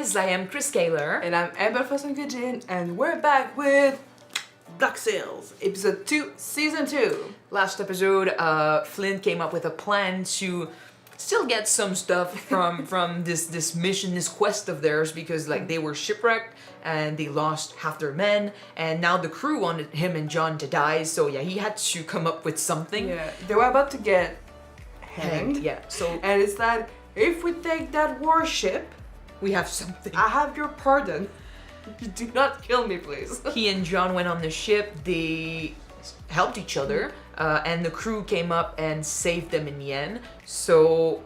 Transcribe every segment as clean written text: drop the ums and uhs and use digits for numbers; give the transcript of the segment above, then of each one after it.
guys, I am Chris Kaler. And I'm Amber Kyuujin, and we're back with Black Sails, episode 2, season 2. Last episode, Flint came up with a plan to still get some stuff from this mission, this quest of theirs, because like they were shipwrecked and they lost half their men, and now the crew wanted him and John to die, so yeah, he had to come up with something. Yeah, they were about to get hanged. Yeah, so and it's that if we take that warship, we have something. I have your pardon. Do not kill me, please. He and John went on the ship, they helped each other, and the crew came up and saved them in the end. So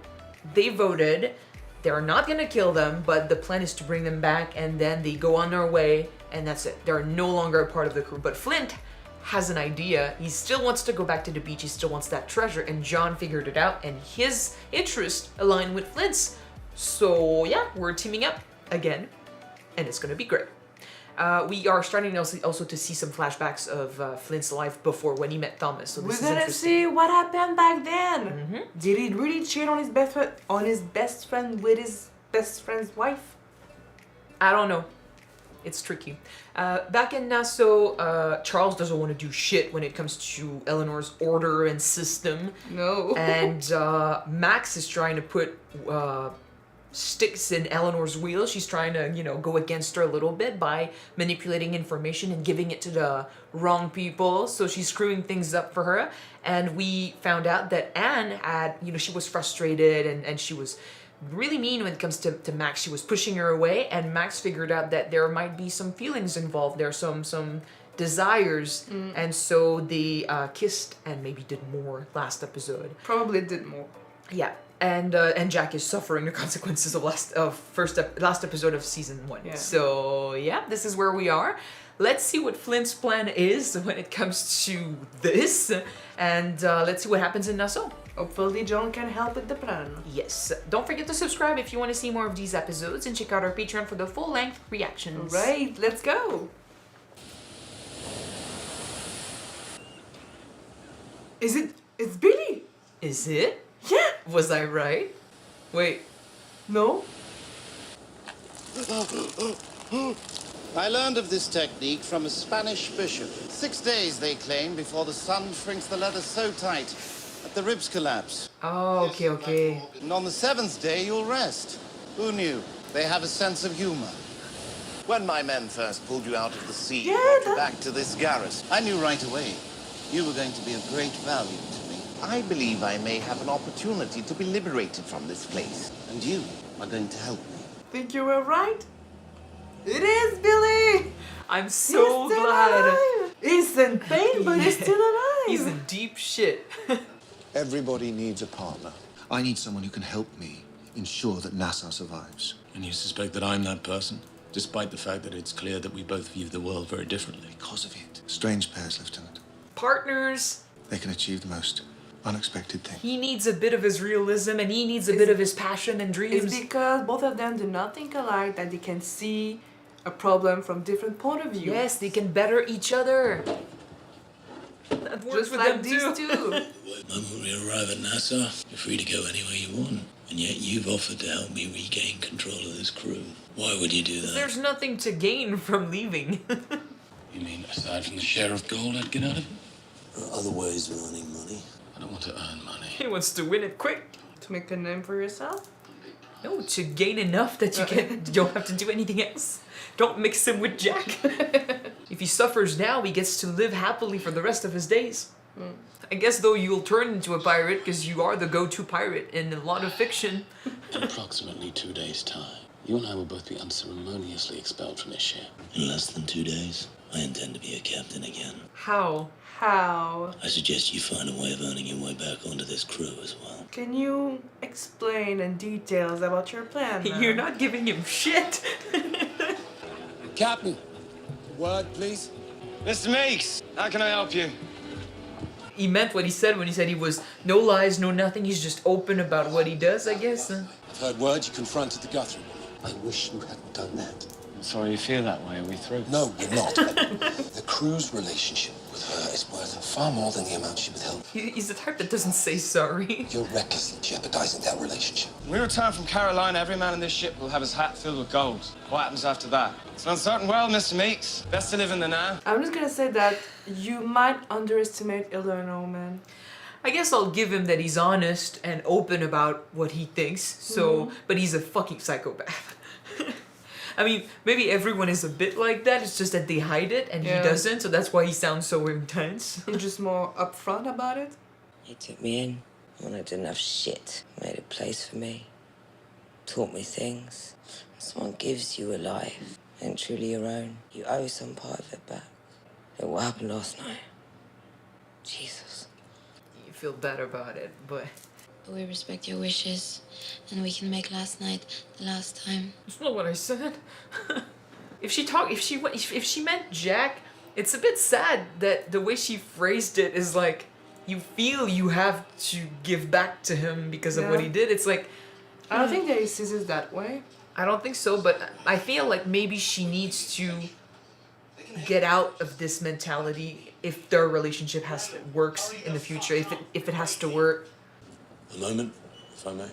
they voted, they're not gonna kill them, but the plan is to bring them back, and then they go on their way, and that's it. They're no longer a part of the crew. But Flint has an idea. He still wants to go back to the beach, he still wants that treasure, and John figured it out, and his interests align with Flint's. So yeah, we're teaming up again, and it's gonna be great. We are starting also to see some flashbacks of Flint's life before when he met Thomas. So this We're gonna see what happened back then. Did he really cheat on his best friend with his best friend's wife? I don't know. It's tricky. Back in Nassau, Charles doesn't want to do shit when it comes to Eleanor's order and system. No. And Max is trying to put sticks in Eleanor's wheels. She's trying to, you know, go against her a little bit by manipulating information and giving it to the wrong people. So she's screwing things up for her. And we found out that Anne had, you know, she was frustrated and she was really mean when it comes to Max. She was pushing her away, and Max figured out that there might be some feelings involved there, some desires. And so they kissed and maybe did more last episode. Probably did more. Yeah. And Jack is suffering the consequences of last episode of season 1. Yeah. So yeah, this is where we are. Let's see what Flint's plan is when it comes to this, and let's see what happens in Nassau. Hopefully John can help with the plan. Yes. Don't forget to subscribe if you want to see more of these episodes, and check out our Patreon for the full-length reactions. Alright, let's go. It's Billy. Is it? Yeah. Was I right? Wait. No? I learned of this technique from a Spanish bishop. 6 days, they claim, before the sun shrinks the leather so tight that the ribs collapse. Oh, okay. And on the 7th day, you'll rest. Who knew? They have a sense of humor. When my men first pulled you out of the sea and brought you back to this garrison, I knew right away you were going to be of great value to me. I believe I may have an opportunity to be liberated from this place, and you are going to help me. Think you were right? It is Billy! I'm so He's still glad. alive. He's in pain, but he's still alive. He's in deep shit. Everybody needs a partner. I need someone who can help me ensure that Nassau survives. And you suspect that I'm that person, despite the fact that it's clear that we both view the world very differently. Because of it. Strange pairs, Lieutenant. Partners. They can achieve the most unexpected things. He needs a bit of his realism, and he needs a bit of his passion and dreams. It's because both of them do not think alike, that they can see a problem from different point of view. Yes, they can better each other. That works Just for like them these too. two. The moment we arrive at Nassau, you're free to go anywhere you want. And yet you've offered to help me regain control of this crew. Why would you do that? There's nothing to gain from leaving. You mean, aside from the share of gold I'd get out of it? There are other ways of earning money. I don't want to earn money. He wants to win it quick. To make a name for yourself? No, to gain enough that you don't have to do anything else. Don't mix him with Jack. If he suffers now, he gets to live happily for the rest of his days. I guess though you'll turn into a pirate because you are the go-to pirate in a lot of fiction. In approximately 2 days' time, you and I will both be unceremoniously expelled from this ship. In less than 2 days, I intend to be a captain again. How? How? I suggest you find a way of earning your way back onto this crew as well. Can you explain in details about your plan now? You're not giving him shit. Captain, word, please. Mr. Meeks, how can I help you? He meant what he said when he said he was no lies, no nothing. He's just open about what he does, I guess. I've heard word you confronted the Guthrie. I wish you hadn't done that. Sorry you feel that way. Are we through? No, we're not. The crew's relationship with her is worth far more than the amount she withheld. He's the type that doesn't say sorry. You're recklessly jeopardizing that relationship. When we return from Carolina, every man in this ship will have his hat filled with gold. What happens after that? It's an uncertain world, Mr. Meeks. Best to live in the now. I'm just gonna say that you might underestimate Eleanor, man. I guess I'll give him that he's honest and open about what he thinks. So, but he's a fucking psychopath. I mean, maybe everyone is a bit like that. It's just that they hide it and he doesn't. So that's why he sounds so intense. He's just more upfront about it. He took me in when I didn't have shit. Made a place for me. Taught me things. Someone gives you a life, ain't truly your own. You owe some part of it back. Look what happened last night. Jesus. You feel bad about it, but We respect your wishes, and we can make last night the last time. that's not what I said. If she meant Jack, it's a bit sad that the way she phrased it is like you feel you have to give back to him because of what he did. It's like I don't think that he sees it that way. I don't think so, but I feel like maybe she needs to get out of this mentality if their relationship works in the future. If it has to work. A moment, if I may.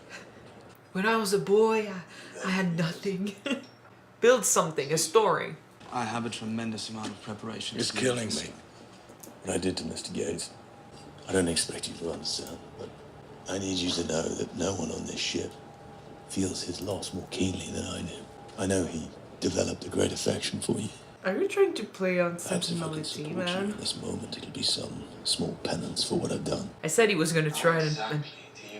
When I was a boy, I had nothing. Build something, a story. I have a tremendous amount of preparation. It's killing me. What I did to Mr. Gates. I don't expect you to understand, but I need you to know that no one on this ship feels his loss more keenly than I do. I know he developed a great affection for you. Are you trying to play on Perhaps if I can sentimentality, support you man? in this moment, it'll be some small penance for what I've done. I said he was gonna try and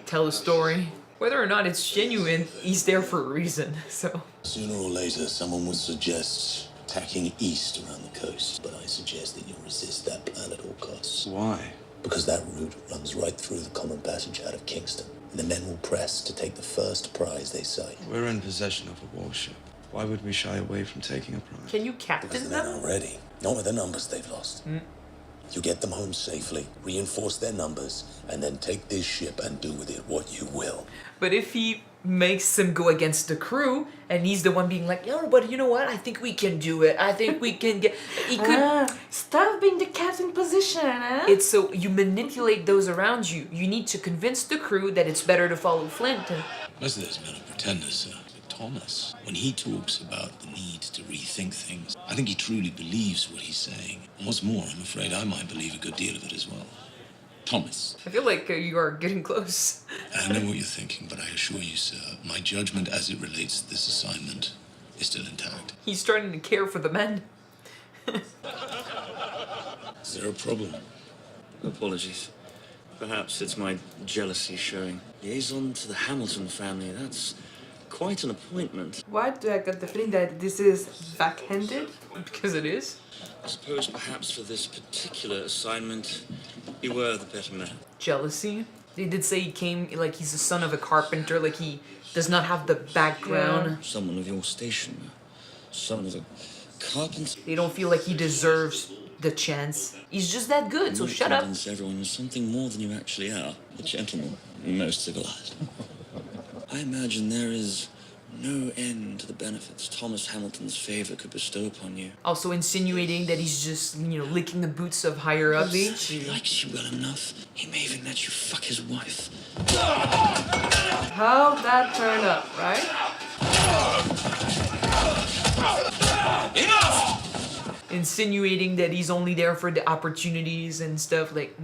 tell a story. Whether or not it's genuine, he's there for a reason, so. Sooner or later, someone would suggest tacking east around the coast, but I suggest that you resist that plan at all costs. Why? Because that route runs right through the common passage out of Kingston, and the men will press to take the first prize they sight. We're in possession of a warship. Why would we shy away from taking a prize? Can you Because captain the men them? aren't ready. Not with the numbers they've lost. You get them home safely, reinforce their numbers, and then take this ship and do with it what you will. But if he makes them go against the crew, and he's the one being like, no, but you know what? I think we can do it. I think we can get. He could. Stop being the captain position, It's so you manipulate those around you. You need to convince the crew that it's better to follow Flint. And Most of those men are pretenders, sir. But Thomas, when he talks about the need to rethink things, I think he truly believes what he's saying. And what's more, I'm afraid I might believe a good deal of it as well. Thomas. I feel like you are getting close. I know what you're thinking, but I assure you, sir, my judgment as it relates to this assignment is still intact. He's starting to care for the men. Is there a problem? Apologies. Perhaps it's my jealousy showing. Liaison to the Hamilton family, that's quite an appointment. Why do I get the feeling that this is backhanded? Because it is. I suppose perhaps for this particular assignment, you were the better man. Jealousy. They did say he came, like he's the son of a carpenter, like he does not have the background. Someone of your station, son of a carpenter. They don't feel like he deserves the chance. He's just that good, so You shut up. convince everyone you're something more than you actually are. A gentleman, most civilized. I imagine there is no end to the benefits Thomas Hamilton's favor could bestow upon you. Also insinuating that he's just, licking the boots of higher ups. If he likes you well enough, he may even let you fuck his wife. How'd that turn up, right? Enough! Insinuating that he's only there for the opportunities and stuff, like,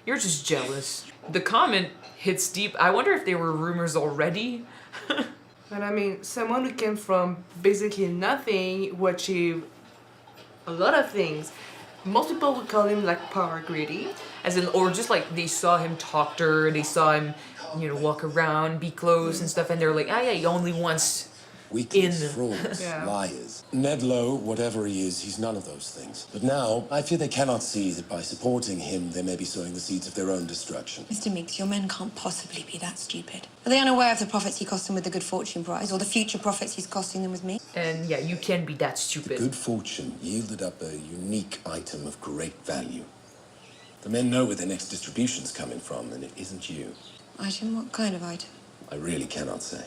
you're just jealous. The comment hits deep. I wonder if there were rumors already. But I mean, someone who came from basically nothing, who achieved a lot of things. Most people would call him like power greedy. As in, or just like they saw him talk to her, they saw him, walk around, be close and stuff, and they're like, yeah, he only wants Weakness, frauds, Yeah. liars. Ned Low, whatever he is, he's none of those things. But now, I fear they cannot see that by supporting him, they may be sowing the seeds of their own destruction. Mr. Meeks, your men can't possibly be that stupid. Are they unaware of the profits he cost them with the Good Fortune Prize, or the future profits he's costing them with me? And yeah, you can be that stupid. Good fortune yielded up a unique item of great value. The men know where their next distribution's coming from, and it isn't you. Item? What kind of item? I really cannot say.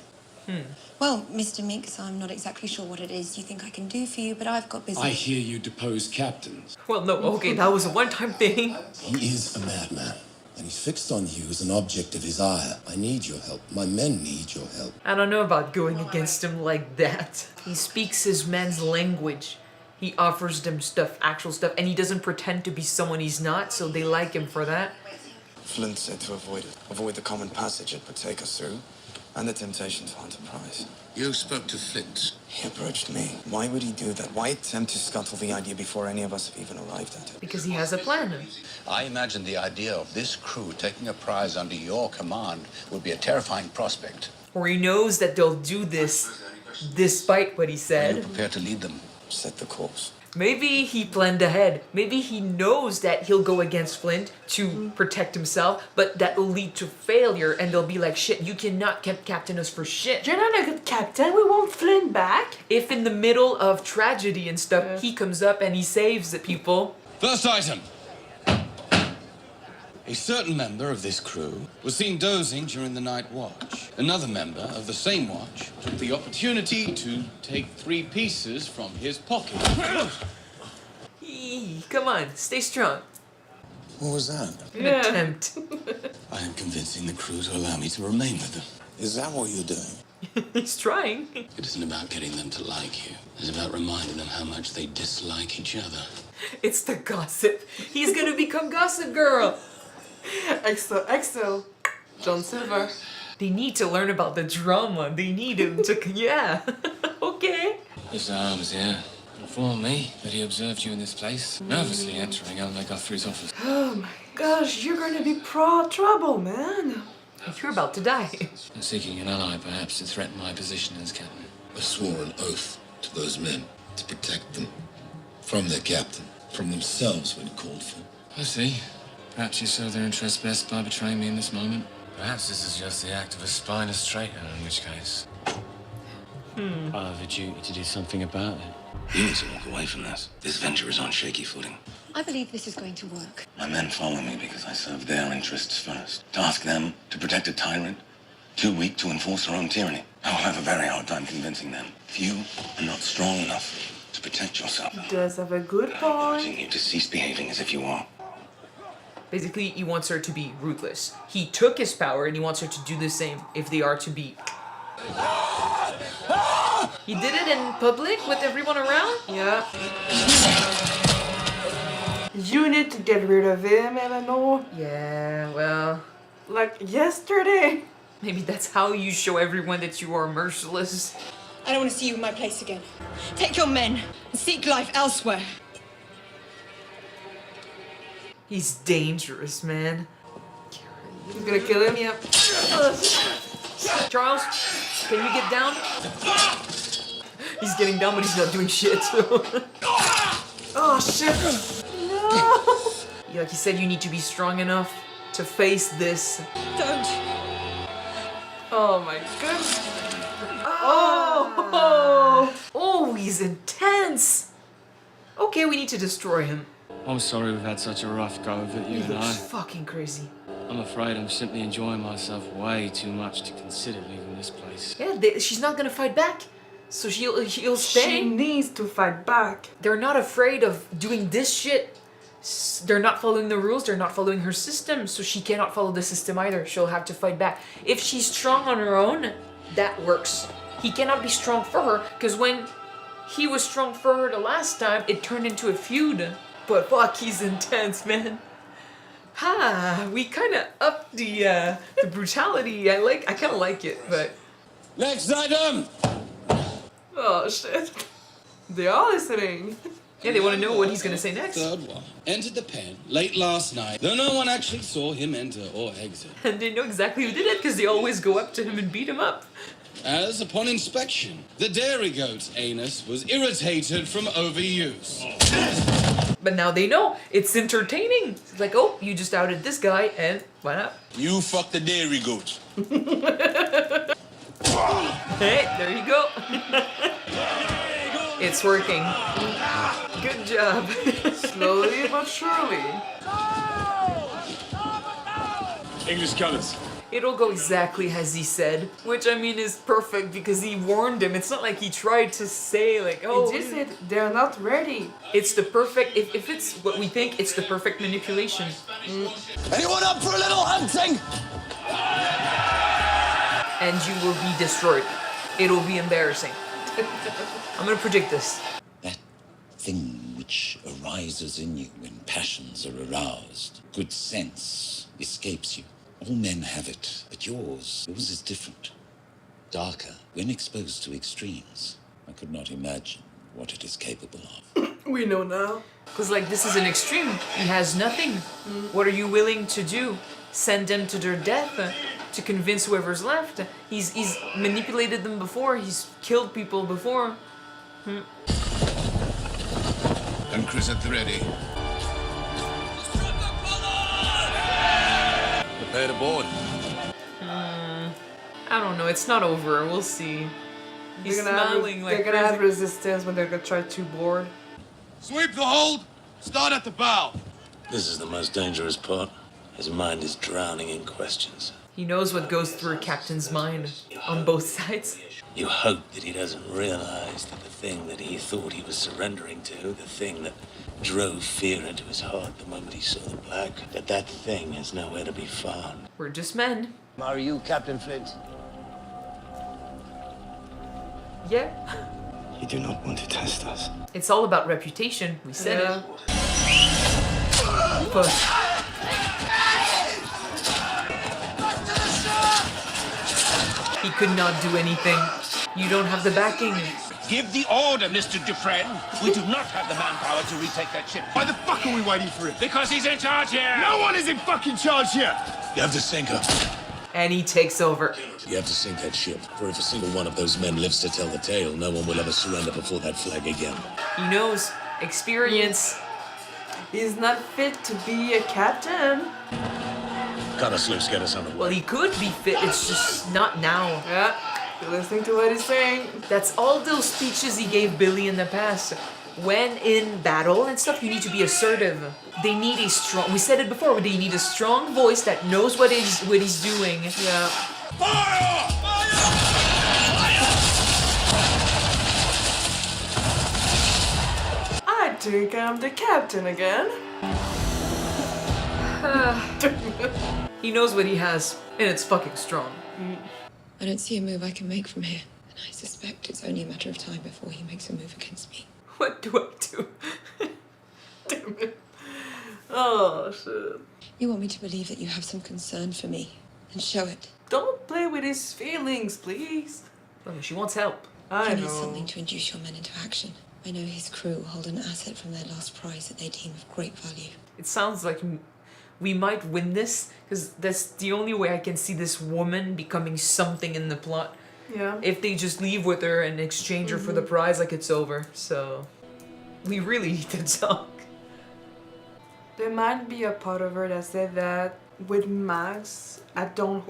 Well, Mr. Meeks, I'm not exactly sure what it is you think I can do for you, but I've got business. I hear you depose captains. Well, no, okay, that was a one-time thing. He is a madman, and he's fixed on you as an object of his ire. I need your help. My men need your help. I don't know about going against him like that. He speaks his men's language. He offers them stuff, actual stuff, and he doesn't pretend to be someone he's not, so they like him for that. Flint said to avoid it. Avoid the common passage it would take us through, and the temptation to hunt a prize. You spoke to Flint. He approached me. Why would he do that? Why attempt to scuttle the idea before any of us have even arrived at it? Because he has a plan. I imagine the idea of this crew taking a prize under your command would be a terrifying prospect. Or he knows that they'll do this despite what he Are you said. prepared to lead them? Set the course. Maybe he planned ahead. Maybe he knows that he'll go against Flint to protect himself, but that will lead to failure, and they'll be like, shit, you cannot captain us for shit. You're not a good captain. We want Flint back. If in the middle of tragedy and stuff, he comes up and he saves the people. First item. A certain member of this crew was seen dozing during the night watch. Another member of the same watch took the opportunity to take 3 pieces from his pocket. Come on, stay strong. What was that? An attempt. I am convincing the crew to allow me to remain with them. Is that what you're doing? He's trying. It isn't about getting them to like you. It's about reminding them how much they dislike each other. It's the gossip. He's gonna become Gossip Girl. XO. John Silver. They need to learn about the drama. They need him to, yeah. Okay. His arm was here. Informed me that he observed you in this place, nervously entering Eleanor Guthrie's office. Oh my gosh, you're gonna be trouble, man. You're about to die. And seeking an ally, perhaps, to threaten my position as captain. I swore an oath to those men to protect them from their captain, from themselves when called for. I see. Perhaps you serve their interests best by betraying me in this moment. Perhaps this is just the act of a spineless traitor, in which case I have a duty to do something about it. You need to walk away from this. This venture is on shaky footing. I believe this is going to work. My men follow me because I serve their interests first. To ask them to protect a tyrant, too weak to enforce their own tyranny. I will have a very hard time convincing them. If you are not strong enough to protect yourself, He does have a good I'm urging point. you to cease behaving as if you are. Basically, he wants her to be ruthless. He took his power and he wants her to do the same if they are to be. He did it in public with everyone around? Yeah. You need to get rid of him, Eleanor. Yeah, well, Like yesterday. maybe that's how you show everyone that you are merciless. I don't want to see you in my place again. Take your men and seek life elsewhere. He's dangerous, man. He's gonna kill him. Yep. Charles, can you get down? He's getting down, but he's not doing shit. Oh shit. No. Like you said, you need to be strong enough to face this. Don't. Oh my goodness. Oh. Oh, he's intense. Okay, we need to destroy him. I'm sorry we've had such a rough go of it, you He and looks I. fucking crazy. I'm afraid I'm simply enjoying myself way too much to consider leaving this place. Yeah, she's not gonna fight back, so she'll She stay. needs to fight back. They're not afraid of doing this shit. They're not following the rules. They're not following her system, so she cannot follow the system either. She'll have to fight back. If she's strong on her own, that works. He cannot be strong for her, because when he was strong for her the last time, it turned into a feud. But fuck, he's intense, man. Ha! We kind of upped the brutality. I kind of like it, but Next item! Oh shit. They are listening. yeah, they want to know what he's gonna say next. Third one. Entered the pen late last night, though no one actually saw him enter or exit. And they know exactly who did it because they always go up to him and beat him up. As, upon inspection, the dairy goat's anus was irritated from overuse. But now they know. It's entertaining. It's like, oh, you just outed this guy, and why not? You fucked the dairy goat. Hey, there you go. It's working. Good job. Slowly but surely. English colours. It'll go exactly as he said, which I mean is perfect because he warned him. It's not like he tried to say like, oh, He just said they're not ready. it's the perfect, if it's what we think, it's the perfect manipulation. Anyone up for a little hunting? And you will be destroyed. It'll be embarrassing. I'm gonna predict this. That thing which arises in you when passions are aroused, good sense escapes you. All men have it, but yours is different. Darker, when exposed to extremes. I could not imagine what it is capable of. We know now. Because, like, this is an extreme. He has nothing. What are you willing to do? Send them to their death? To convince whoever's left? He's manipulated them before. He's killed people before. And Chris at the ready. Prepare to board. I don't know. It's not over. We'll see. He's smiling like they're gonna crazy. have resistance when they're gonna try to board. Sweep the hold. Start at the bow. This is the most dangerous part. His mind is drowning in questions. He knows what goes through a captain's mind on both sides. You hope that he doesn't realize that the thing that he thought he was surrendering to, the thing that drove fear into his heart the moment he saw the black, that thing is nowhere to be found. We're just men. Are you Captain Flint? Yeah. You do not want to test us. It's all about reputation. We said it. But he could not do anything. You don't have the backing. Give the order, Mr. Dufresne. We do not have the manpower to retake that ship. Why the fuck are we waiting for him? Because he's in charge here. No one is in fucking charge here! You have to sink her. And he takes over. You have to sink that ship, for if a single one of those men lives to tell the tale, no one will ever surrender before that flag again. He knows. Experience. He's not fit to be a captain. Cut us loose, get us on the way. Well, he could be fit. It's just not now. Yeah, you're listening to what he's saying. That's all those speeches he gave Billy in the past. When in battle and stuff, you need to be assertive. They need a strong. We said it before. But they need a strong voice that knows what he's doing. Yeah. Fire! I think I'm the captain again. He knows what he has, and it's fucking strong. I don't see a move I can make from here, and I suspect it's only a matter of time before he makes a move against me. What do I do? Damn it. Oh, shit. You want me to believe that you have some concern for me, and show it. Don't play with his feelings, please. Oh, she wants help. I You need know. something to induce your men into action. I know his crew hold an asset from their last prize that they deem of great value. It sounds like we might win this, because that's the only way I can see this woman becoming something in the plot. Yeah. If they just leave with her and exchange her for the prize, like it's over. So, we really need to talk. There might be a part of her that said that with Max, I don't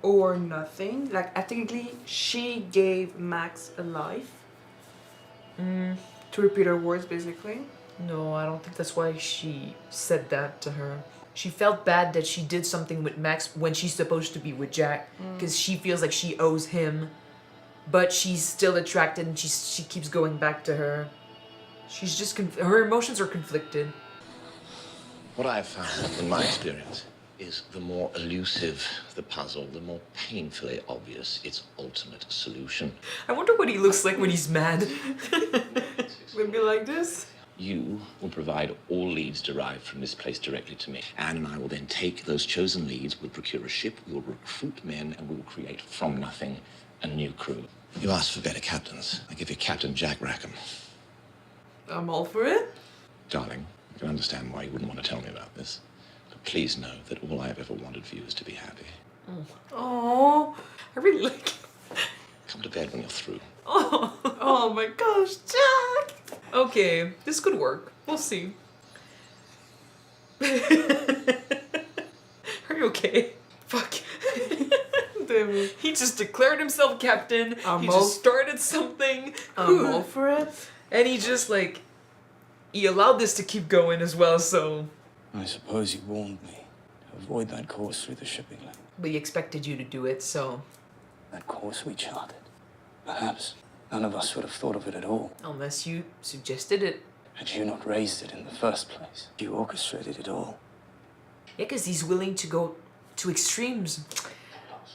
owe her nothing. Like, technically, she gave Max a life. To repeat her words, basically. No, I don't think that's why she said that to her. She felt bad that she did something with Max when she's supposed to be with Jack, because she feels like she owes him, but she's still attracted and she keeps going back to her. She's just her emotions are conflicted. What I've found in my experience is the more elusive the puzzle, the more painfully obvious its ultimate solution. I wonder what he looks like when he's mad. Maybe like this? You will provide all leads derived from this place directly to me. Anne and I will then take those chosen leads, we'll procure a ship, we will recruit men, and we will create from nothing a new crew. You asked for better captains. I give you Captain Jack Rackham. I'm all for it. Darling, I can understand why you wouldn't want to tell me about this. But please know that all I have ever wanted for you is to be happy. Oh, I really like it. Come to bed when you're through. Oh my gosh, Jack! Okay, this could work. We'll see. Are you okay? Fuck. Damn it. He just declared himself captain. He all- just started something. I'm all for it. And he just he allowed this to keep going as well, so. I suppose you warned me. avoid that course through the shipping lane. We expected you to do it, so... That course we charted. Perhaps none of us would have thought of it at all. Unless you suggested it. Had you not raised it in the first place. You orchestrated it all. Yeah, because he's willing to go to extremes.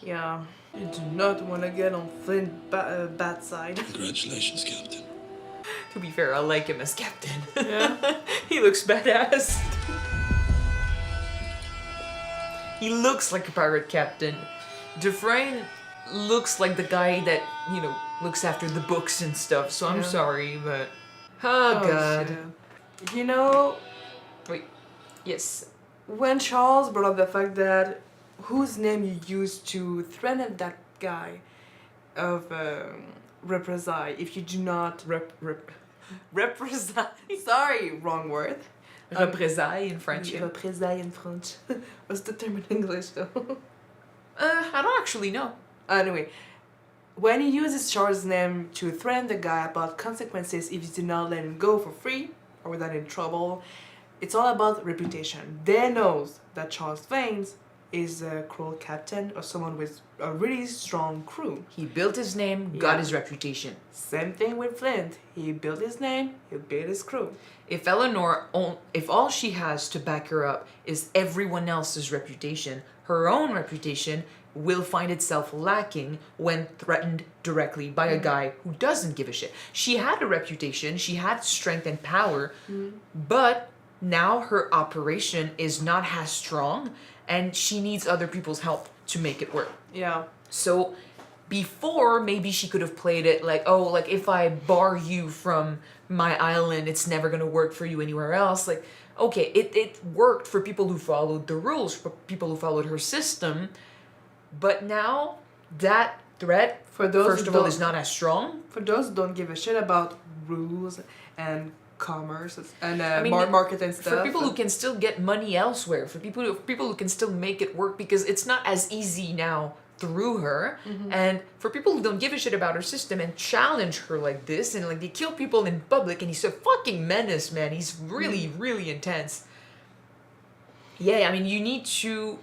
Yeah. You do not want to get on Flint's bad side. Congratulations, Captain. To be fair, I like him as captain. Yeah. He looks badass. He looks like a pirate captain. Dufresne looks like the guy that, you know, looks after the books and stuff, so I'm sorry, but... Oh, God. Shit. You know... Wait. Yes. When Charles brought up the fact that whose name you used to threaten that guy of reprisal if you do not... Reprisal. Sorry, wrong word. Reprisal in French. Reprisal in French. What's the term in English though? I don't actually know. Anyway, when he uses Charles' name to threaten the guy about consequences if you do not let him go for free or without any trouble, it's all about reputation. They knows that Charles Vanes is a cruel captain or someone with a really strong crew. He built his name, got his reputation. Same thing with Flint. He built his name, he built his crew. If Eleanor, if all she has to back her up is everyone else's reputation, her own reputation will find itself lacking when threatened directly by a guy who doesn't give a shit. She had a reputation, she had strength and power, but now her operation is not as strong and she needs other people's help to make it work. Yeah. So before, maybe she could have played it like, oh, like if I bar you from my island, it's never gonna work for you anywhere else. Like, okay, it worked for people who followed the rules, for people who followed her system, but now that threat, for those first of all, is not as strong. For those who don't give a shit about rules and commerce and market and stuff. For people who can still get money elsewhere, for people who can still make it work, because it's not as easy now through her, and for people who don't give a shit about her system and challenge her like this, and like they kill people in public, and he's a fucking menace, man. He's really, really intense. Yeah, I mean, you need to...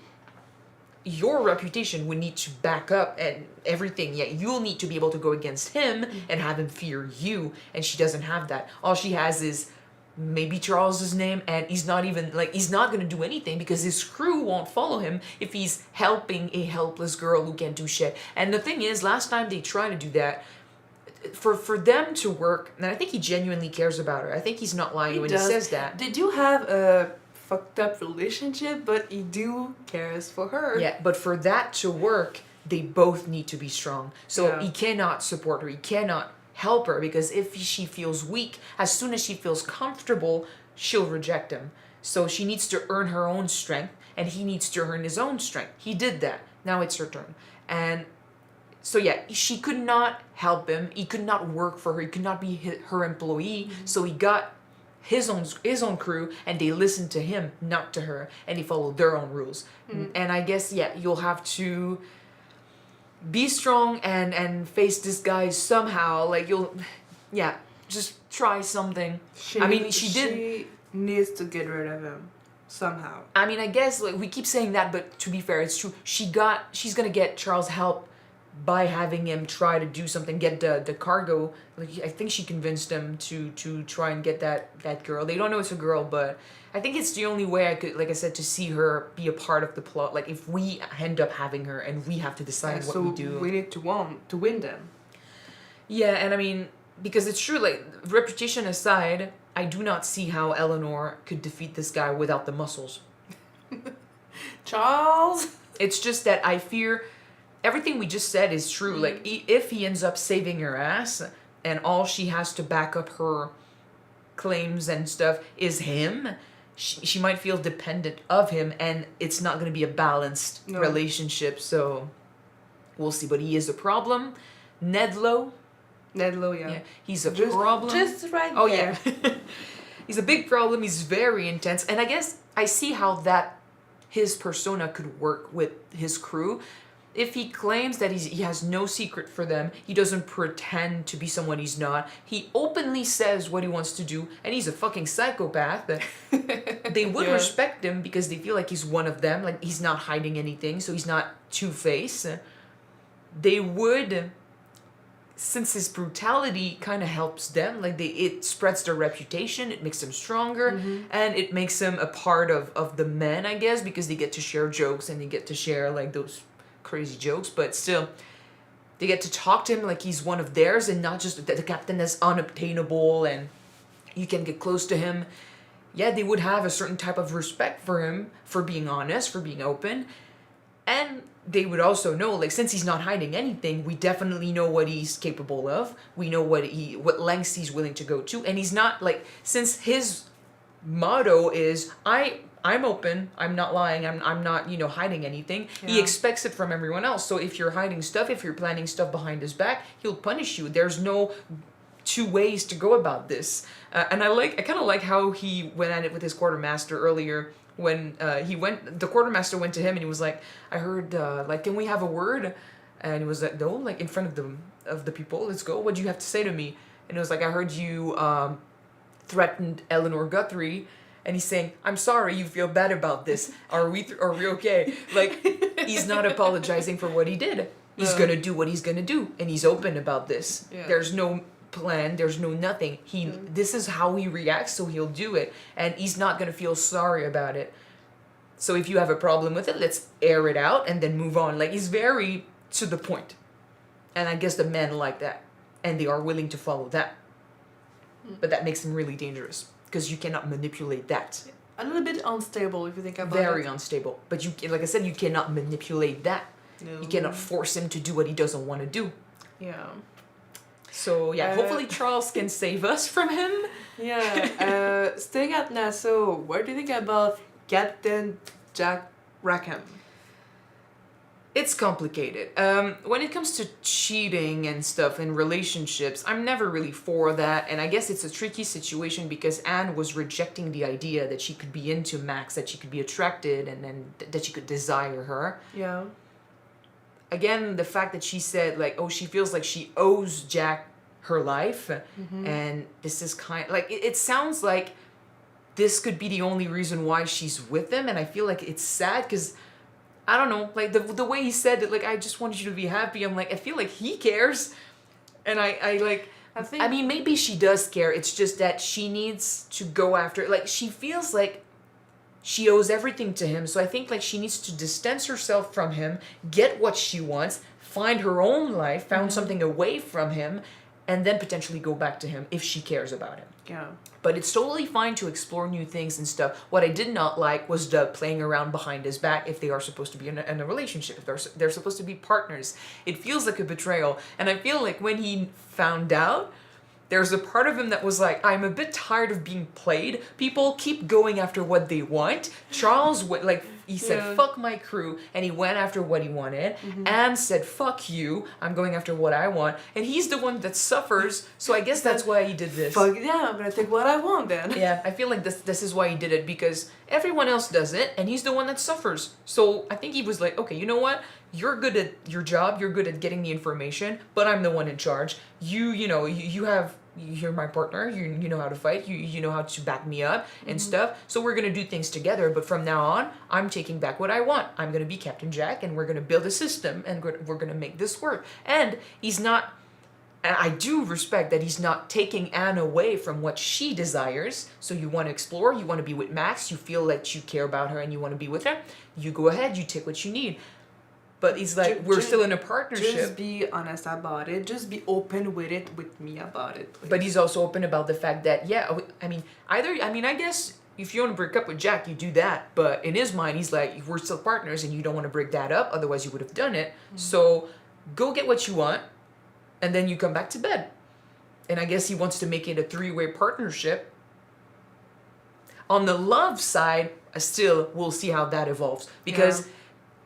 Your reputation would need to back up and everything. Yeah, you'll need to be able to go against him and have him fear you, and she doesn't have that. All she has is maybe Charles's name, and he's not even, like, he's not gonna do anything because his crew won't follow him if he's helping a helpless girl who can't do shit. And the thing is, last time they tried to do that, for them to work, and I think he genuinely cares about her. I think he's not lying when he says that. They do have a fucked up relationship, but he do cares for her. Yeah, but for that to work, they both need to be strong. So he cannot support her. He cannot help her, because if she feels weak, as soon as she feels comfortable, she'll reject him. So she needs to earn her own strength, and he needs to earn his own strength. He did that. Now it's her turn. And so yeah, she could not help him. He could not work for her. He could not be her employee. So he got his own crew, and they listened to him, not to her, and they followed their own rules. And I guess, yeah, you'll have to be strong and face this guy somehow. Like, just try something. She needs to get rid of him somehow. I mean, I guess, like, we keep saying that, but to be fair, it's true. She's gonna get Charles help by having him try to do something, get the cargo. Like, I think she convinced him to try and get that girl. They don't know it's a girl, but I think it's the only way I could, like I said, to see her be a part of the plot. Like, if we end up having her and we have to decide what we do. So we need to win them. Yeah, and I mean, because it's true, like, reputation aside, I do not see how Eleanor could defeat this guy without the muscles. Charles! It's just that I fear... Everything we just said is true. Like, if he ends up saving her ass, and all she has to back up her claims and stuff is him, she might feel dependent of him, and it's not going to be a balanced relationship. So we'll see. But he is a problem. Ned Low, yeah, he's a problem. Just right there. Oh yeah, he's a big problem. He's very intense, and I guess I see how that his persona could work with his crew. if he claims that he has no secret for them, he doesn't pretend to be someone he's not. He openly says what he wants to do, and he's a fucking psychopath. They would respect him because they feel like he's one of them, like he's not hiding anything, so he's not Two-Face. They would, since his brutality kind of helps them, like it spreads their reputation, it makes them stronger, and it makes them a part of the men, I guess, because they get to share jokes and they get to share like those crazy jokes, but still they get to talk to him like he's one of theirs and not just the captain that's unobtainable and you can get close to him. Yeah, they would have a certain type of respect for him for being honest, for being open, and they would also know, like, since he's not hiding anything, we definitely know what he's capable of. We know what lengths he's willing to go to, and he's not like, since his motto is I'm open, I'm not lying, I'm not, hiding anything. Yeah. He expects it from everyone else. So if you're hiding stuff, if you're planning stuff behind his back, he'll punish you. There's no two ways to go about this. And I kind of like how he went at it with his quartermaster earlier when the quartermaster went to him and he was like, I heard, can we have a word? And he was like, no, like in front of the people, let's go. What do you have to say to me? And it was like, I heard you threatened Eleanor Guthrie. And he's saying, I'm sorry you feel bad about this. Are we okay? Like, he's not apologizing for what he did. He's going to do what he's going to do. And he's open about this. Yeah. There's no plan. There's no nothing. This is how he reacts, so he'll do it. And he's not going to feel sorry about it. So if you have a problem with it, let's air it out and then move on. Like, he's very to the point. And I guess the men like that. And they are willing to follow that. But that makes him really dangerous. Because you cannot manipulate that. A little bit unstable if you think about it. Very unstable. But you, like I said, you cannot manipulate that. No. You cannot force him to do what he doesn't want to do. Yeah. So yeah, hopefully Charles can save us from him. Yeah. Staying at Nassau, what do you think about Captain Jack Rackham? It's complicated. When it comes to cheating and stuff in relationships, I'm never really for that. And I guess it's a tricky situation because Anne was rejecting the idea that she could be into Max, that she could be attracted and then that she could desire her. Yeah. Again, the fact that she said, like, oh, she feels like she owes Jack her life. And this is it sounds like this could be the only reason why she's with him. And I feel like it's sad because I don't know, like the way he said that, like, I just wanted you to be happy. I'm like, I feel like he cares. And I mean, maybe she does care. It's just that she needs to go after, like, she feels like she owes everything to him. So I think, like, she needs to distance herself from him, get what she wants, find her own life, found something away from him, and then potentially go back to him if she cares about him. Yeah. But it's totally fine to explore new things and stuff. What I did not like was the playing around behind his back if they are supposed to be in a relationship, if they're supposed to be partners. It feels like a betrayal. And I feel like when he found out, there's a part of him that was like, I'm a bit tired of being played. People keep going after what they want. Charles, he said, fuck my crew, and he went after what he wanted. Anne said, fuck you, I'm going after what I want. And he's the one that suffers, so I guess that's why he did this. Fuck yeah, I'm gonna take what I want then. Yeah, I feel like this is why he did it, because everyone else does it, and he's the one that suffers. So I think he was like, okay, you know what? You're good at your job, you're good at getting the information, but I'm the one in charge. You're my partner, you know how to fight, you know how to back me up and stuff, so we're gonna do things together, but from now on, I'm taking back what I want. I'm gonna be Captain Jack, and we're gonna build a system, and we're gonna make this work. And he's not, I do respect that he's not taking Anne away from what she desires. So you want to explore, you want to be with Max, you feel like you care about her and you want to be with her, you go ahead, you take what you need. But he's like, we're still in a partnership. Just be honest about it. Just be open with me about it. Please. But he's also open about the fact that, I guess if you want to break up with Jack, you do that. But in his mind, he's like, we're still partners and you don't want to break that up. Otherwise, you would have done it. So go get what you want and then you come back to bed. And I guess he wants to make it a 3-way partnership. On the love side, still, we'll see how that evolves. Because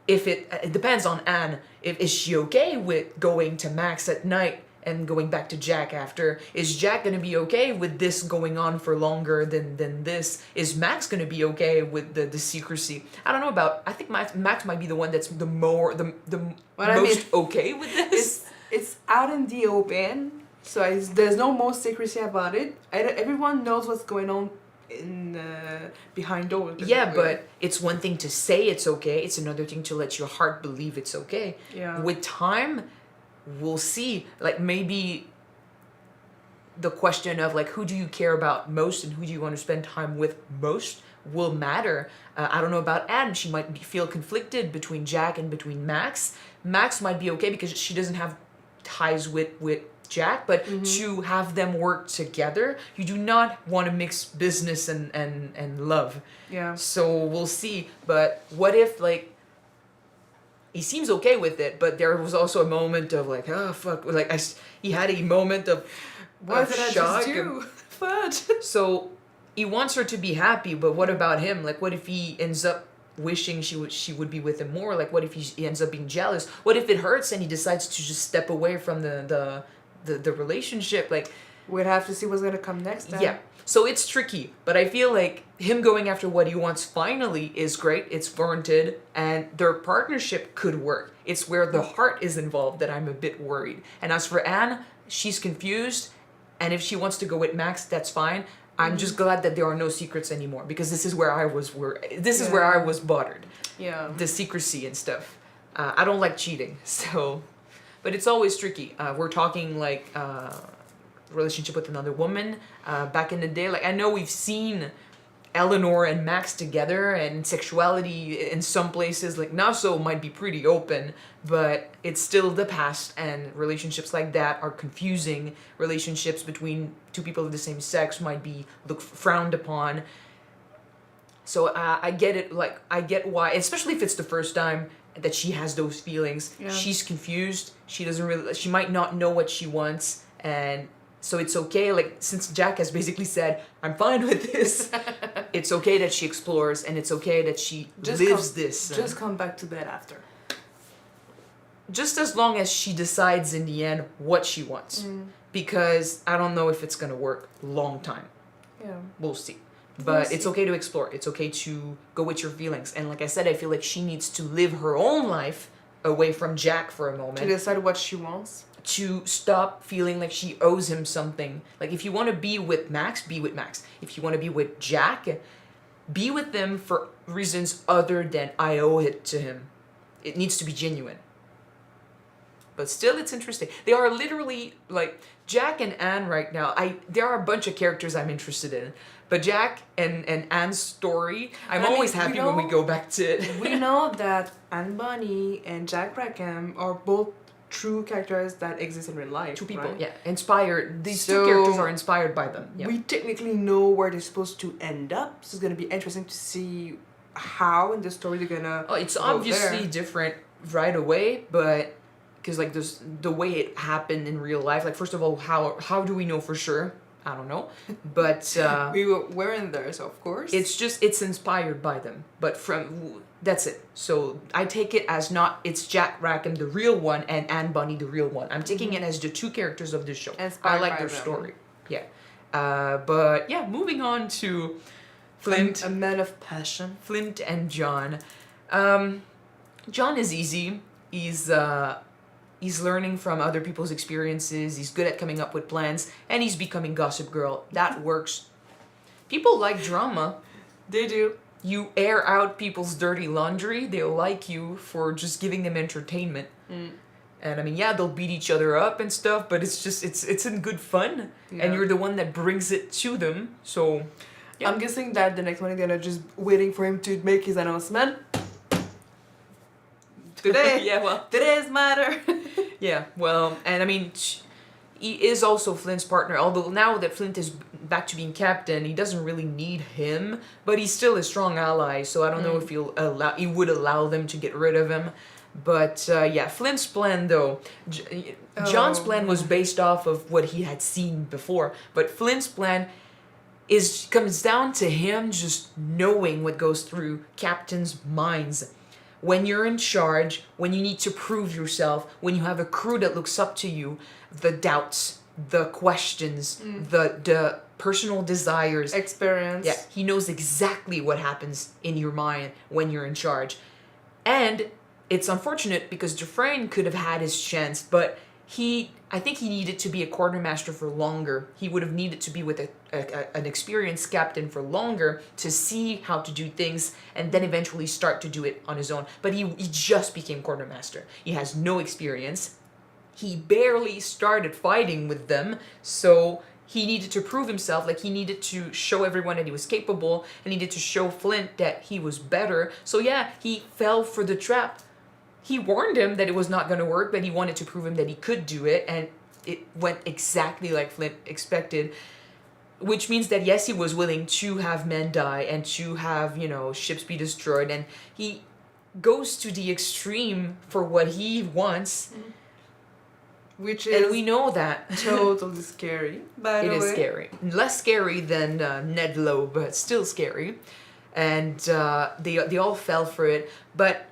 if it depends on Anne. Is she okay with going to Max at night and going back to Jack after, is Jack going to be okay with this going on for longer than this? Is Max going to be okay with the secrecy? I don't know about, I think Max might be the one that's the most okay with this. It's out in the open, so there's no more secrecy about it. Everyone knows what's going on in behind doors. Yeah, but it's one thing to say it's okay. It's another thing to let your heart believe it's okay. Yeah. With time, we'll see. Like maybe the question of like who do you care about most and who do you want to spend time with most will matter. I don't know about Anne. She might feel conflicted between Jack and between Max. Max might be okay because she doesn't have ties with Jack, but to have them work together, you do not want to mix business and love. Yeah. So we'll see. But what if like he seems okay with it, but there was also a moment of like, oh fuck, like he had a moment of what did I shock. just do? Fudge. So he wants her to be happy, but what about him? Like, what if he ends up wishing she would be with him more? Like, what if he ends up being jealous? What if it hurts and he decides to just step away from the relationship? Like, we'd have to see what's gonna come next time. Yeah. So it's tricky, but I feel like him going after what he wants finally is great. It's warranted, and their partnership could work. It's where the heart is involved that I'm a bit worried. And as for Anne, she's confused, and if she wants to go with Max, that's fine. I'm just glad that there are no secrets anymore, because this is where I was is where I was bothered. Yeah. The secrecy and stuff. I don't like cheating, so, but it's always tricky. We're talking like relationship with another woman. Back in the day, like I know we've seen Eleanor and Max together, and sexuality in some places like Nassau might be pretty open, but it's still the past, and relationships like that are confusing. Relationships between two people of the same sex might be frowned upon. So I get it, like I get why, especially if it's the first time that she has those feelings. Yeah. She's confused. She might not know what she wants, and so it's okay, like, since Jack has basically said, I'm fine with this, it's okay that she explores, and it's okay that she lives this. Just come back to bed after. Just as long as she decides in the end what she wants. Because I don't know if it's going to work long time. Yeah. We'll see. But it's okay to explore. It's okay to go with your feelings. And like I said, I feel like she needs to live her own life away from Jack for a moment. To decide what she wants. To stop feeling like she owes him something. Like, if you want to be with Max, be with Max. If you want to be with Jack, be with them for reasons other than I owe it to him. It needs to be genuine. But still, it's interesting. They are literally, like, Jack and Anne right now, there are a bunch of characters I'm interested in. But Jack and Anne's story, I'm always happy when we go back to it. We know that Anne Bonny and Jack Rackham are both true characters that exist in real life. Two people, right? yeah. Inspired. These two characters are inspired by them. Yeah. We technically know where they're supposed to end up, so it's going to be interesting to see how in the story they're going to it's obviously different right away, but because like the way it happened in real life, like first of all, how do we know for sure? I don't know, but we weren't there, so of course it's inspired by them, but that's it. So I take it as it's Jack Rackham the real one and Anne Bonny the real one. I'm taking it as the two characters of this show. I like their story. Yeah, but yeah, moving on to Flint, a man of passion. Flint and John. John is easy. He's learning from other people's experiences. He's good at coming up with plans, and he's becoming Gossip Girl. That works. People like drama. They do. You air out people's dirty laundry. They'll like you for just giving them entertainment. And I mean, yeah, they'll beat each other up and stuff, but it's in good fun. Yeah. And you're the one that brings it to them. So yeah. I'm guessing that the next one is gonna just waiting for him to make his announcement. Today, yeah, well, today's matter. Yeah, well, and I mean, he is also Flint's partner. Although now that Flint is back to being captain, he doesn't really need him, but he's still a strong ally. So I don't know if he would allow them to get rid of him. But yeah, Flint's plan though, John's plan was based off of what he had seen before, but Flint's plan comes down to him just knowing what goes through captains' minds. when you're in charge, when you need to prove yourself, when you have a crew that looks up to you, the doubts, the questions, the personal desires, experience. Yeah, he knows exactly what happens in your mind when you're in charge. And it's unfortunate because Dufresne could have had his chance, but I think he needed to be a quartermaster for longer. He would have needed to be with an experienced captain for longer to see how to do things and then eventually start to do it on his own. But he just became quartermaster. He has no experience. He barely started fighting with them, so he needed to prove himself. Like, he needed to show everyone that he was capable, and he needed to show Flint that he was better. So yeah, he fell for the trap. He warned him that it was not going to work, but he wanted to prove him that he could do it, and it went exactly like Flint expected, which means that yes, he was willing to have men die and to have, ships be destroyed, and he goes to the extreme for what he wants. Which is, and we know that. Totally scary, by the way. It is scary. Less scary than Ned Low, but still scary. And they all fell for it. But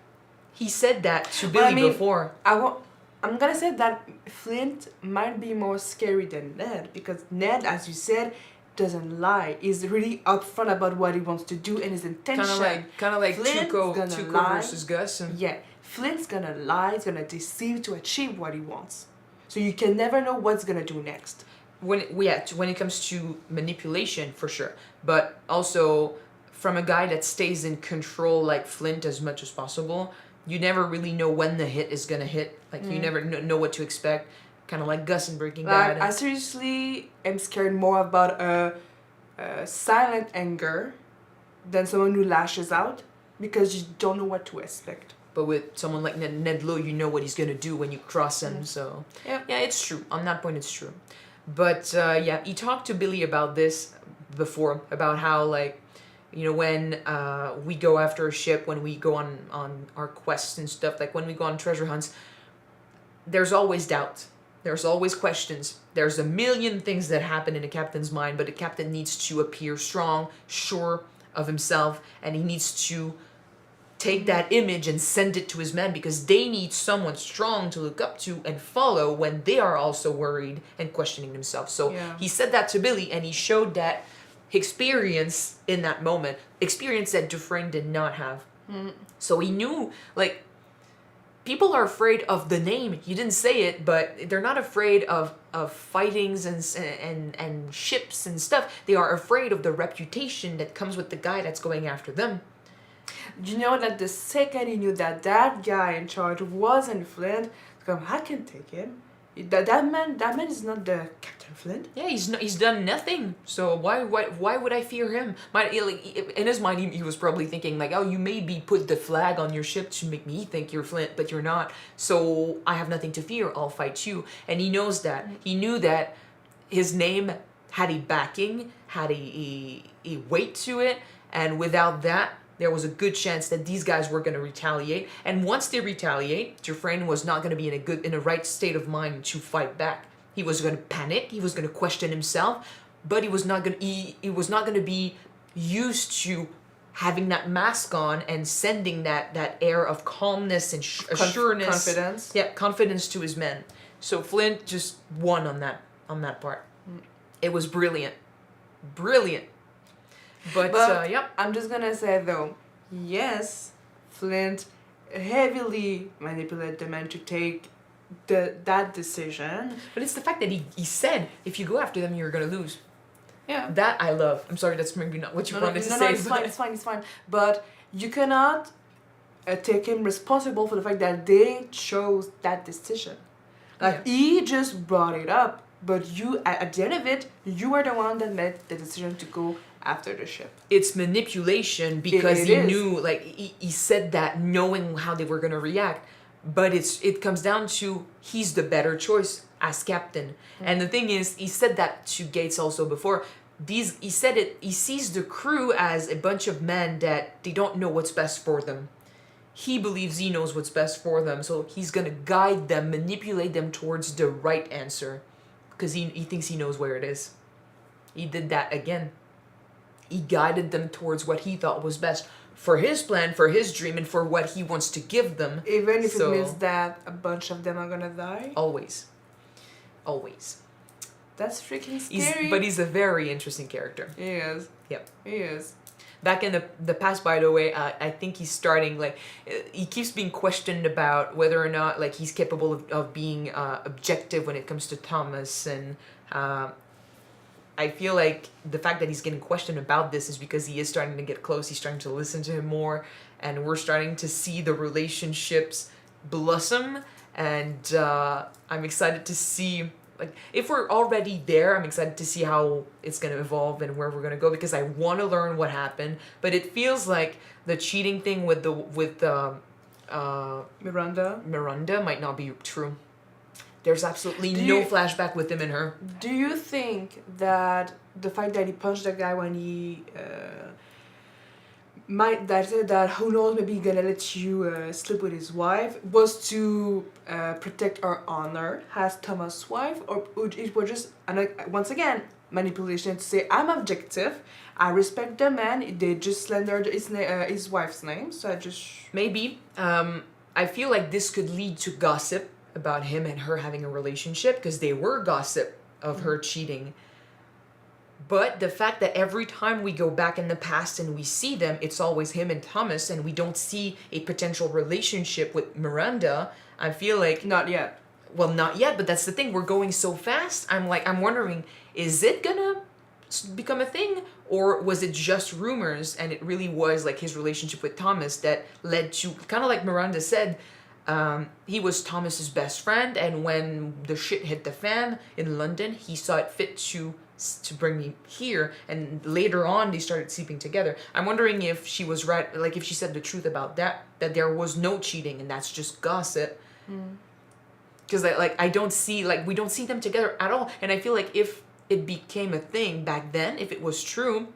he said that to Billy before. I'm gonna say that Flint might be more scary than Ned, because Ned, as you said, doesn't lie. He's really upfront about what he wants to do and his intention. Kind of like Tuco versus Gus. Yeah, Flint's gonna lie. He's gonna deceive to achieve what he wants. So you can never know what's gonna do next. When it comes to manipulation, for sure, but also from a guy that stays in control like Flint as much as possible, you never really know when the hit is gonna hit. Like, you never know what to expect. Kind of like Gus in Breaking Bad. I seriously am scared more about a silent anger than someone who lashes out, because you don't know what to expect. But with someone like Ned Low, you know what he's gonna do when you cross him. So yeah, it's true. On that point, it's true. But yeah, he talked to Billy about this before, about how, like, when we go after a ship, when we go on our quests and stuff, like when we go on treasure hunts, there's always doubt. There's always questions. There's a million things that happen in a captain's mind, but a captain needs to appear strong, sure of himself, and he needs to take that image and send it to his men, because they need someone strong to look up to and follow when they are also worried and questioning themselves. So he said that to Billy, and he showed that experience in that moment, experience that Dufresne did not have. So he knew, like, people are afraid of the name. You didn't say it, but they're not afraid of fightings and ships and stuff. They are afraid of the reputation that comes with the guy that's going after them. You know that the second he knew that guy in charge wasn't Flint, I can take him. That man is not the Captain Flint. Yeah, he's done nothing. So why would I fear him? In his mind, he was probably thinking like, oh, you maybe put the flag on your ship to make me think you're Flint, but you're not. So I have nothing to fear. I'll fight you. And he knows that. He knew that his name had a backing, had a weight to it, and without that, there was a good chance that these guys were going to retaliate. And once they retaliate, Dufresne was not going to be in a right state of mind to fight back. He was going to panic. He was going to question himself, but he was not going to be used to having that mask on and sending that air of calmness and assurance, confidence. Yeah, confidence to his men. So Flint just won on that part. It was brilliant. But yep. I'm just gonna say though, yes, Flint heavily manipulated the men to take that decision. But it's the fact that he said, if you go after them, you're gonna lose. Yeah. That I love. I'm sorry, that's maybe not what you wanted to say. It's fine. But you cannot take him responsible for the fact that they chose that decision. Like, he just brought it up, but you, at the end of it, you were the one that made the decision to go after the ship. It's manipulation because he knew, like, he said that knowing how they were going to react, but it comes down to he's the better choice as captain. And the thing is, he said that to Gates also before. He sees the crew as a bunch of men that they don't know what's best for them. He believes he knows what's best for them, so he's going to guide them, manipulate them towards the right answer, because he thinks he knows where it is. He did that again. he guided them towards what he thought was best for his plan, for his dream, and for what he wants to give them. Even if it means that a bunch of them are gonna die. Always. Always. That's freaking scary. But he's a very interesting character. He is. Yep. He is. Back in the past, by the way, I think he's starting, like, he keeps being questioned about whether or not, like, he's capable of being objective when it comes to Thomas, and I feel like the fact that he's getting questioned about this is because he is starting to get close, he's starting to listen to him more, and we're starting to see the relationships blossom, and I'm excited to see, like, if we're already there, I'm excited to see how it's going to evolve and where we're going to go, because I want to learn what happened. But it feels like the cheating thing with Miranda might not be true. There's absolutely no flashback with him and her. Do you think that the fact that he punched the guy when he that who knows, maybe he's gonna let you sleep with his wife, was to protect her honor as Thomas' wife, or it was just, and once again, manipulation to say, I'm objective, I respect the man, they just slandered his wife's name, so I just... Maybe. I feel like this could lead to gossip about him and her having a relationship, because they were gossip of her cheating. But the fact that every time we go back in the past and we see them, it's always him and Thomas, and we don't see a potential relationship with Miranda, I feel like... Not yet. Well, not yet, but that's the thing. We're going so fast. I'm wondering, is it gonna become a thing? Or was it just rumors, and it really was like his relationship with Thomas that led to, kind of like Miranda said, he was Thomas's best friend, and when the shit hit the fan in London, he saw it fit to bring me here, and later on they started sleeping together. I'm wondering if she was right, like if she said the truth about that there was no cheating and that's just gossip. Because we don't see them together at all, and I feel like if it became a thing back then, if it was true,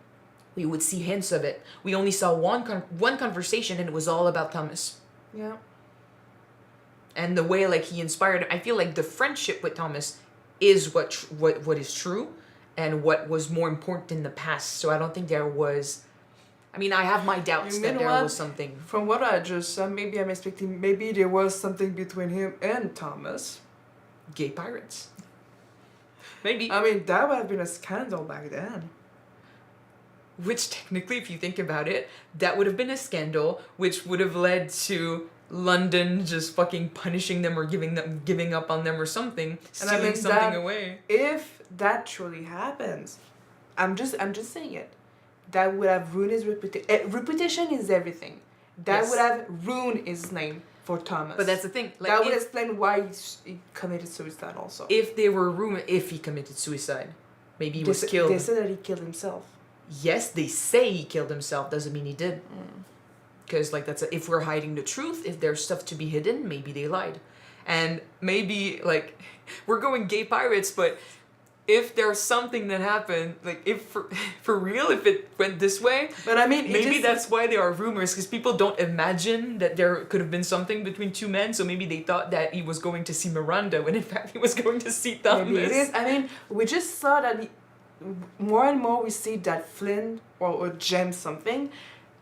we would see hints of it. We only saw one conversation, and it was all about Thomas. Yeah. And the way like he inspired him, I feel like the friendship with Thomas is what is true, and what was more important in the past. So I don't think there was... I mean, I have my doubts that there was something. From what I just said, maybe I'm expecting... Maybe there was something between him and Thomas. Gay pirates. Maybe. I mean, that would have been a scandal back then. Which technically, if you think about it, that would have been a scandal, which would have led to London just fucking punishing them or giving up on them or something, stealing something away. If that truly happens, I'm just saying it, that would have ruined his reputation. Reputation is everything. That would have ruined his name for Thomas. But that's the thing. Like, that would explain why he committed suicide also. If they were if he committed suicide, maybe he was killed. They said that he killed himself. Yes, they say he killed himself. Doesn't mean he did. Because if we're hiding the truth, if there's stuff to be hidden, maybe they lied. And maybe like we're going gay pirates, but if there's something that happened, like if for real, if it went this way, but I mean, maybe that's why there are rumors, because people don't imagine that there could have been something between two men. So maybe they thought that he was going to see Miranda when in fact he was going to see Thomas. Maybe it is. I mean, we just saw that more and more we see that Flint or James something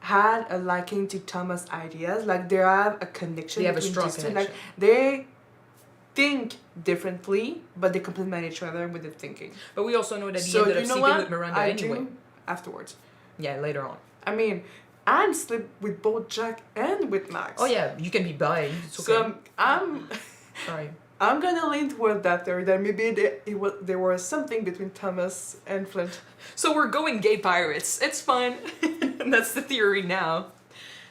had a liking to Thomas' ideas. Like they have a connection. They have a strong connection. Like they think differently, but they complement each other with the thinking. But we also know that he ended up sleeping with Miranda anyway. Afterwards. Yeah, later on. I mean, Anne slept with both Jack and with Max. Oh yeah, you can be bi. It's okay. So I'm sorry. I'm gonna lean toward that theory that maybe there was something between Thomas and Flint. So we're going gay pirates. It's fun. That's the theory now.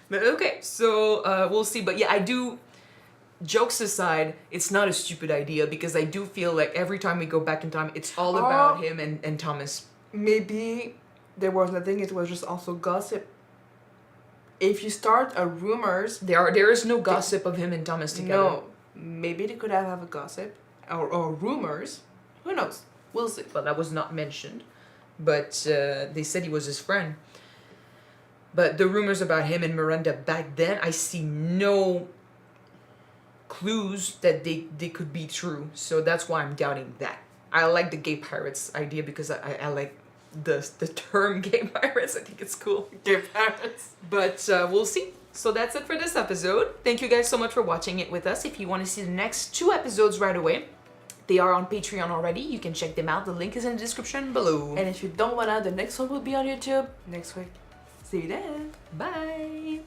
But okay, so we'll see. But yeah, I do... Jokes aside, it's not a stupid idea, because I do feel like every time we go back in time, it's all about him and Thomas. Maybe there was nothing, it was just also gossip. If you start a rumors... There is no gossip of him and Thomas together. No. Maybe they could have a gossip or rumors. Who knows? We'll see. Well, that was not mentioned. But they said he was his friend. But the rumors about him and Miranda back then, I see no clues that they could be true. So that's why I'm doubting that. I like the gay pirates idea because I like the term gay pirates. I think it's cool. Gay pirates. But we'll see. So that's it for this episode. Thank you guys so much for watching it with us. If you want to see the next 2 episodes right away, they are on Patreon already. You can check them out. The link is in the description below. And if you don't wanna, the next one will be on YouTube next week. See you then. Bye.